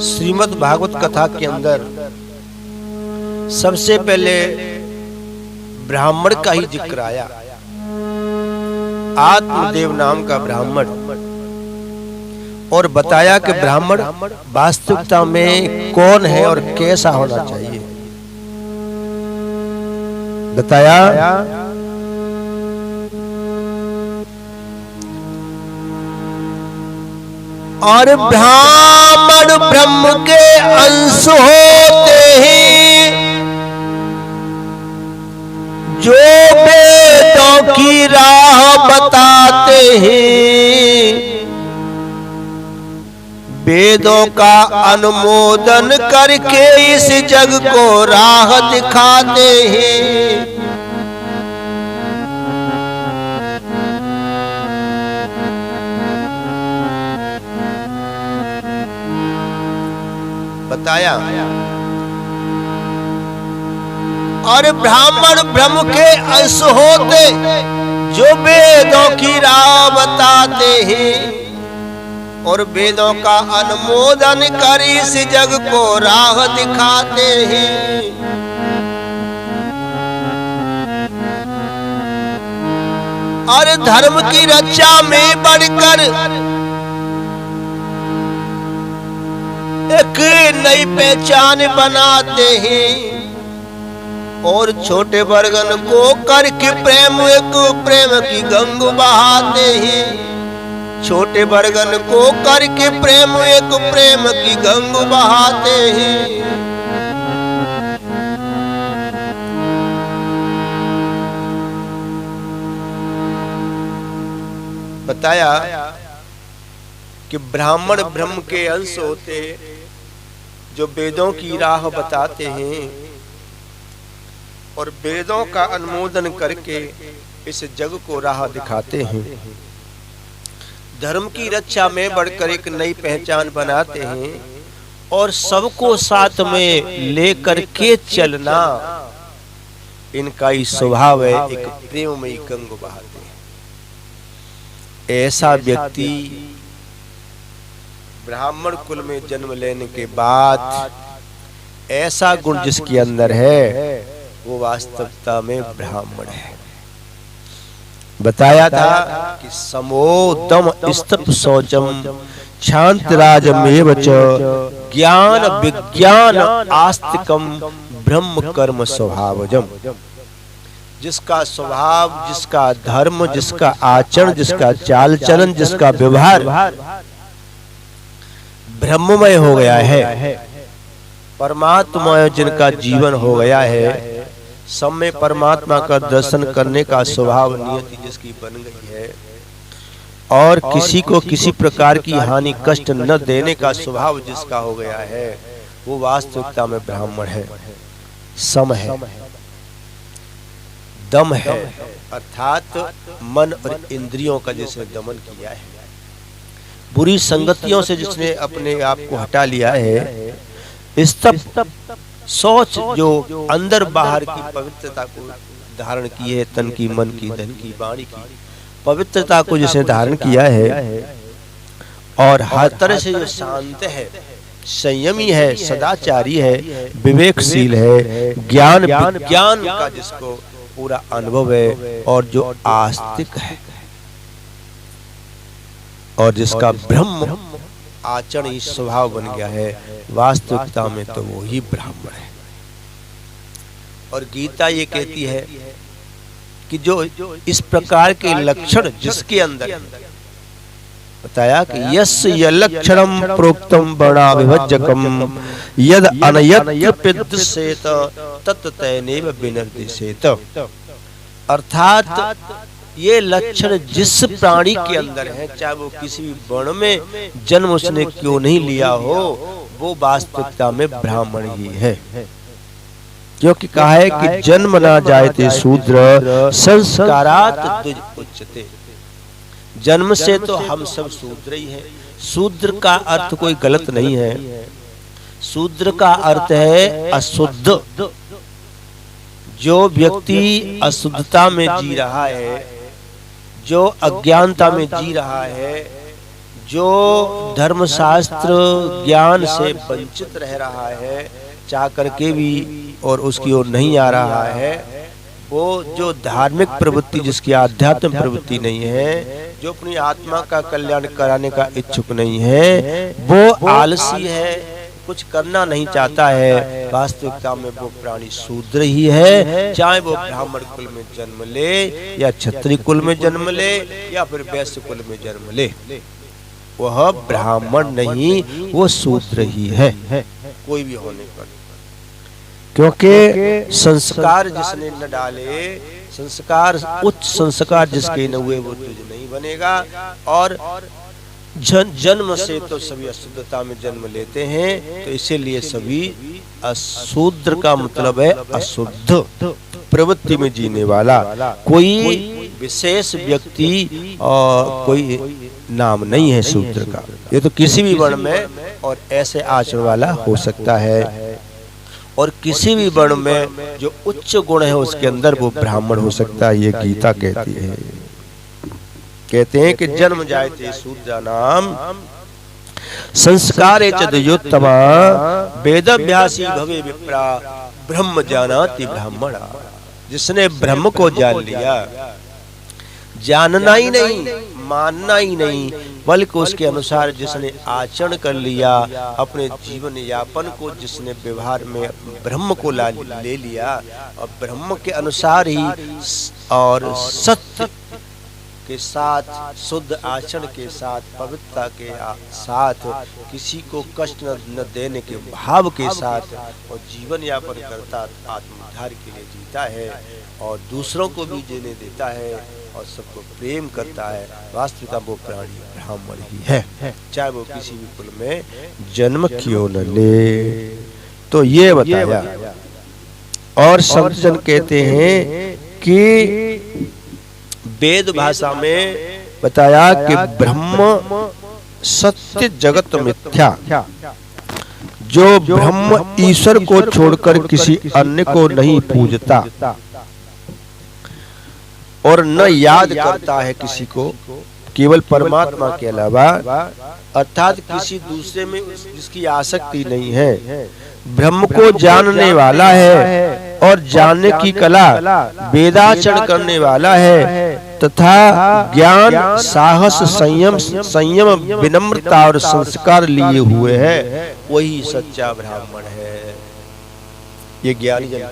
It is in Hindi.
श्रीमद् भागवत कथा के अंदर सबसे पहले ब्राह्मण का ही जिक्र आया। आत्मदेव नाम का ब्राह्मण, और बताया कि ब्राह्मण वास्तविकता में कौन है और कैसा होना चाहिए। बताया और ब्राह्मण ब्रह्म के अंश होते हैं, जो वेदों की राह बताते हैं, वेदों का अनुमोदन करके इस जग को राह दिखाते हैं। बताया और ब्राह्मण ब्रह्म के अंश होते, जो वेदों की राह बताते हैं और वेदों का अनुमोदन कर इस जग को राह दिखाते हैं। और धर्म की रक्षा में बढ़कर एक नई पहचान बनाते हैं और छोटे वर्गन को करके प्रेम की गंग बहाते हैं। छोटे वर्गन को करके प्रेम की गंग बहाते हैं। बताया कि ब्राह्मण ब्रह्म के अंश होते, जो वेदों की राह बताते हैं और वेदों का अनुमोदन करके इस जग को राह दिखाते हैं। धर्म की रक्षा में बढ़कर एक नई पहचान बनाते हैं और सबको साथ में लेकर के चलना इनका ही स्वभाव है। एक प्रेममयी गंग बहाते हैं। ऐसा व्यक्ति ब्राह्मण कुल में जन्म लेने के बाद ऐसा गुण जिसके अंदर है, वो वास्तविकता में ब्राह्मण है। बताया था कि समोदम स्तप शौचम क्षांतराजमेव च ज्ञान विज्ञान आस्तिकम ब्रह्म कर्म स्वभावजम। जिसका स्वभाव, जिसका धर्म, जिसका आचरण, जिसका चाल चलन, जिसका व्यवहार ब्रह्ममय हो गया है, परमात्मा जिनका जीवन हो गया है, सब में परमात्मा का दर्शन करने का स्वभाव नियति जिसकी बन गई है और किसी को किसी प्रकार की हानि कष्ट न देने का स्वभाव जिसका हो गया है, वो वास्तविकता में ब्राह्मण है। सम है, दम है, अर्थात मन और इंद्रियों का जिसने दमन किया है, बुरी संगतियों से जिसने अपने आप को हटा लिया है, स्तप सोच जो अंदर बाहर की पवित्रता को धारण की है, तन की, मन की, धन की, वाणी की पवित्रता को जिसने धारण किया है और हर तरह से जो शांत है, संयमी है, सदाचारी है, विवेकशील है, ज्ञान विज्ञान का जिसको पूरा अनुभव है और जो आस्तिक है और जिसका ब्रह्म आचरण ही स्वभाव बन गया है, वास्तविकता में तो वो ही ब्राह्मण है। और गीता ये कहती है कि जो इस प्रकार के लक्षण जिसके अंदर, बताया कि यस्य लक्षणम प्रोक्तम वर्णा विभज्यकम यद अनयत्र पिदृश्येत तत्तैनेव विनिर्दिशेत। अर्थात ये लक्षण जिस प्राणी के अंदर है, चाहे वो किसी भी वर्ण में जन्म उसने क्यों नहीं लिया हो, वो वास्तविकता में ब्राह्मण ही है। क्योंकि कहा है कि जन्म ना जायते शूद्र संस्कारात द्विज उच्यते। जन्म से तो हम सब शूद्र ही हैं। शूद्र का अर्थ कोई गलत नहीं है। शूद्र का अर्थ है अशुद्ध। जो व्यक्ति अशुद्धता में जी रहा है, जो अज्ञानता में जी रहा है, जो धर्मशास्त्र ज्ञान से वंचित रह रहा है चाह करके भी और उसकी ओर नहीं आ रहा है, वो जो धार्मिक प्रवृत्ति जिसकी आध्यात्मिक प्रवृत्ति नहीं है, जो अपनी आत्मा का कल्याण कराने का इच्छुक नहीं है, वो आलसी है, कुछ करना नहीं चाहता है। वास्तविकता में वो प्राणी शूद्र ही है, चाहे वो ब्राह्मण कुल में जन्म ले या क्षत्रिय कुल में जन्म ले या फिर वैश्य कुल में जन्म ले, वह ब्राह्मण नहीं, वो शूद्र ही है कोई भी होने पर। क्योंकि संस्कार जिसने न डाले, संस्कार उच्च संस्कार जिसके न हुए, वो तुझ नहीं बनेगा। और जन्म से तो सभी अशुद्धता में जन्म लेते हैं, तो इसीलिए सभी अशूद्र का मतलब है अशुद्ध प्रवृत्ति में जीने वाला। कोई विशेष व्यक्ति और कोई नाम नहीं है शूद्र का, ये तो किसी भी वर्ण में और ऐसे आचरण वाला हो सकता है। और किसी भी वर्ण में जो उच्च गुण है उसके अंदर वो ब्राह्मण हो सकता है, ये गीता कहती है। कहते हैं कि जन्म जायते शूद्रानाम संस्कारे च द्विजोत्तमा वेदाभ्यासी भवे विप्रा ब्रह्म जानाति ब्राह्मणा। जिसने ब्रह्म को जान लिया, जानना ही नहीं, मानना ही नहीं, बल्कि उसके अनुसार जिसने आचरण कर लिया, अपने जीवन यापन को जिसने व्यवहार में ब्रह्म को ले लिया और ब्रह्म के अनुसार ही और सत्य के साथ, शुद्ध आचरण के साथ, पवित्रता के साथ, किसी को कष्ट न देने के भाव के साथ और जीवन यापन करता, आत्मोद्धार के लिए जीता है और दूसरों को भी जीने देता है और सबको प्रेम करता है, वास्तविकता वो प्राणी ब्राह्मण ही है, चाहे वो किसी भी कुल में जन्म क्यों न ले। तो ये बताया। और संतजन कहते हैं कि वेद भाषा में बताया कि ब्रह्म सत्य जगत मिथ्या, जो ब्रह्म ईश्वर को छोड़कर किसी अन्य को नहीं पूजता और न याद करता है किसी को, केवल परमात्मा के अलावा, अर्थात किसी दूसरे में जिसकी आसक्ति नहीं है, ब्रह्म को जानने वाला है और जानने की कला, वेदाचरण करने वाला है तथा ज्ञान, साहस, संयम, विनम्रता और संस्कार लिए हुए है, वही सच्चा ब्राह्मण है। ये ज्ञानी जन